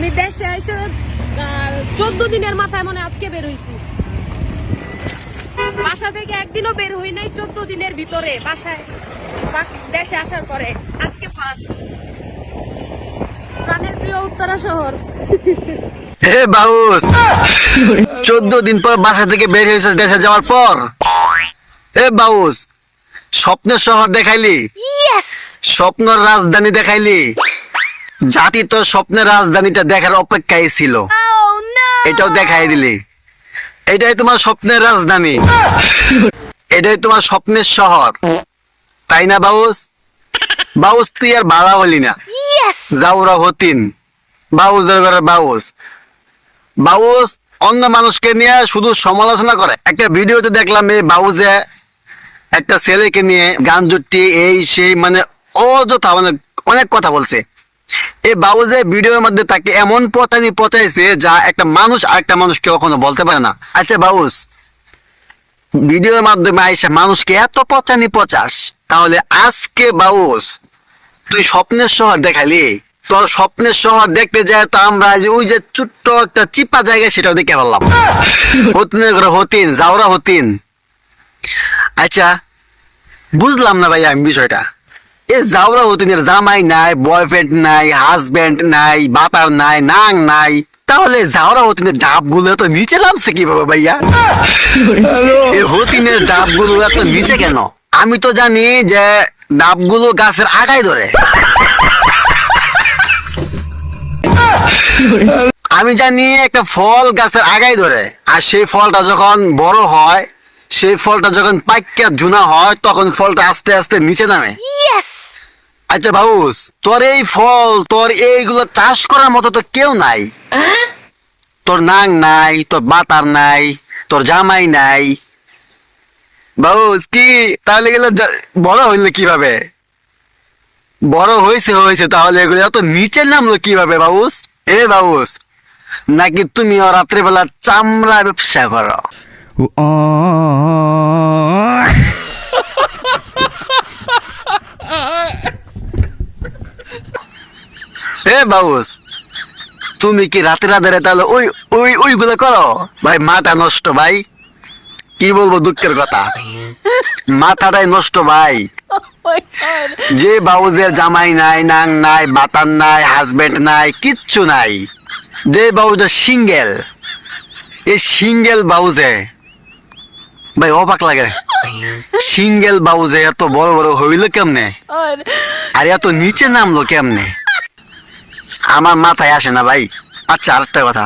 আমি দেশে এসে 14 দিনের মাথায় মনে আজকে বের হইছি। বাসা থেকে একদিনও বের হই নাই 14 দিনের ভিতরে। বাসায় দেশে আসার পরে আজকে ফার্স্ট। প্রাণের প্রিয় উত্তরা শহর। হে বাউস, 14 দিন পর বাসা থেকে বের হয়েছিস দেশে যাওয়ার পর। হে বাউস, স্বপ্নের শহর দেখাইলি, স্বপ্নের রাজধানী দেখাইলি। জাতি তো স্বপ্নের রাজধানীটা দেখার অপেক্ষায় ছিল, এটাও দেখাই দিলি। এটাই তোমার স্বপ্নের রাজধানী, এটাই তোমার স্বপ্নের শহর, তাই না বাউস? বাউস তুই আর বাড়া হলি না, যাওরা হতিন বাউসের ঘরে বাউস। বাউস অন্য মানুষকে নিয়ে শুধু সমালোচনা করে। একটা ভিডিওতে দেখলাম এই বাউসে একটা ছেলেকে নিয়ে গান জুটি এই সেই মানে অযথা মানে অনেক কথা বলছে। এই বাউসে ভিডিওর মধ্যে তাকে এমন পচাইছে যা একটা মানুষ আরেকটা মানুষকে কখনো বলতে পারে না। আচ্ছা বাউস, ভিডিওর মাধ্যমে আইসা মানুষকে এত পচাস, তাহলে আজকে বাউস তুই স্বপ্নের শহর দেখালি। তোর স্বপ্নের শহর দেখতে যায় তো আমরা ওই যে ছোট্ট একটা চিপা জায়গা সেটাও দেখে ফেললাম। হতিন যাওরা হতিন। আচ্ছা বুঝলাম না ভাই আমি বিষয়টা। এ যাওরা হতিনের জামাই নাই, বয়ফ্রেন্ড নাই, হাজবেন্ড নাই, বাতার নাই, নাং নাই, তাহলে যাওরা হতিনের ডাব গুলো এত নিচে নামছে কিভাবে ভাইয়া? এই হতিনের ডাব গুলো এত নিচে কেন? আমি তো জানি যে ডাবগুলো গাছের আগায় ধরে। আমি জানি একটা ফল গাছের আগায় ধরে, আর সেই ফলটা যখন বড় হয়, সেই ফলটা যখন পাইকা ঝুনা হয়, তখন ফলটা আস্তে আস্তে নিচে নামে। আচ্ছা বাউস, তোর এই ফল তোর এইগুলো চাষ করার মতো তো কেউ নাই। তোর নাং নাই, তোর বাতার নাই, তোর জামাই নাই। বাউস কি তাহলে গেলে বড় হইলে কিভাবে? বড় হয়েছে তাহলে এগুলো এত নিচে নামলো কিভাবে বাউস? এ বাউস, নাকি তুমি রাত্রিবেলা চামড়া ব্যবসা করো? এ বাউস, তুমি কি রাতে রাতে তাহলে ওইগুলো করো? ভাই মাথা নষ্ট ভাই, কি বলবো দুঃখের কথা, মাথাটাই নষ্ট ভাই। যে বাউজের জামাই নাই, নাং নাই, বাতান নাই, হাজবেন্ড নাই, কিচ্ছু নাই, যে বাউজের সিঙ্গেল, এই সিঙ্গেল বাউজে ভাই অবাক লাগে। সিঙ্গেল বাউজে এত বড় বড় হইলো কেমনে, আর এত নিচে নামলো কেমনে, আমার মাথায় আসে না ভাই। আচ্ছা আরেকটা কথা,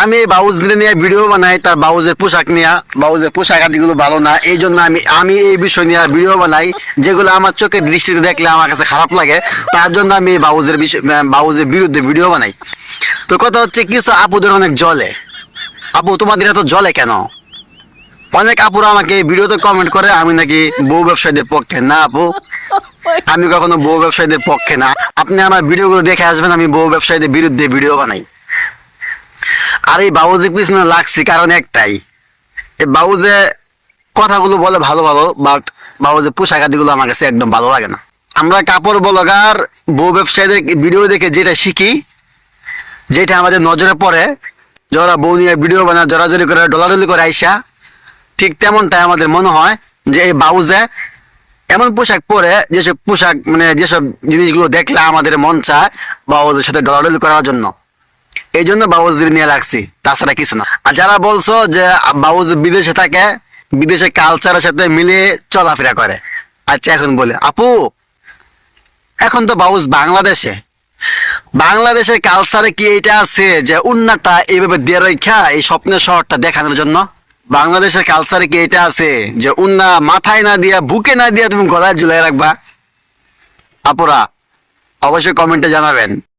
আমি বাউজদের নিয়ে ভিডিও বানাই, তার বাউজের পোশাক নিয়ে, বাউজের পোশাক আদিগুলো ভালো না, এই জন্য আমি এই বিষয় নিয়ে ভিডিও বানাই যেগুলো আমার চোখের দৃষ্টিতে দেখলে আমার কাছে খারাপ লাগে, তার জন্য আমি বাউজের বিরুদ্ধে ভিডিও বানাই। তো কথা হচ্ছে কিছু আপুদের অনেক জ্বলে। আপু তোমাদের এত জ্বলে কেন? অনেক আপুরা আমাকে ভিডিওতে কমেন্ট করে আমি নাকি বউ ব্যবসায়ীদের পক্ষে। না আপু, আমি কখনো বউ ব্যবসায়ীদের পক্ষে না। আপনি আমার ভিডিওগুলো দেখে আসবেন, আমি বউ ব্যবসায়ীদের বিরুদ্ধে ভিডিও বানাই। আর এই বাউজের পিছনে লাগছি কারণ একটাই, এই বাউজে কথাগুলো বলে ভালো ভালো, বাট বাউজের পোশাক আদিগুলো আমার কাছে একদম ভালো লাগে না। আমরা কাপড় ব্লগার বউ ব্যবসায়ীদের ভিডিও দেখে যেটা শিখি, যেটা আমাদের নজরে পড়ে, যারা বউ নিয়ে ভিডিও বানায় জড়াজড়ি করে ডলাডলি করে আইসা, ঠিক তেমনটাই আমাদের মনে হয় যে এই বাউজে এমন পোশাক পরে, যেসব পোশাক মানে যেসব জিনিসগুলো দেখলে আমাদের মন চায় বাউজের সাথে ডলাডলি করার জন্য, এই জন্য বাউজদের নিয়ে রাখছি, তাছাড়া কিছু না। আর যারা বলছো যে বাউজ বিদেশে থাকে, বিদেশে কালচারের সাথে মিলিয়ে চলাফেরা করে, আচ্ছা এখন বলে আপু, এখন তো বাউজ বাংলাদেশের কালচারে কি এটা আছে যে উন্নাটা এইভাবে দিয়ে রেখা এই স্বপ্নের শহরটা দেখানোর জন্য? বাংলাদেশের কালচারে কি এটা আছে যে উন্না মাথায় না দিয়া, বুকে না দিয়া তুমি গলায় ঝুলাই রাখবা? আপুরা অবশ্যই কমেন্টে জানাবেন।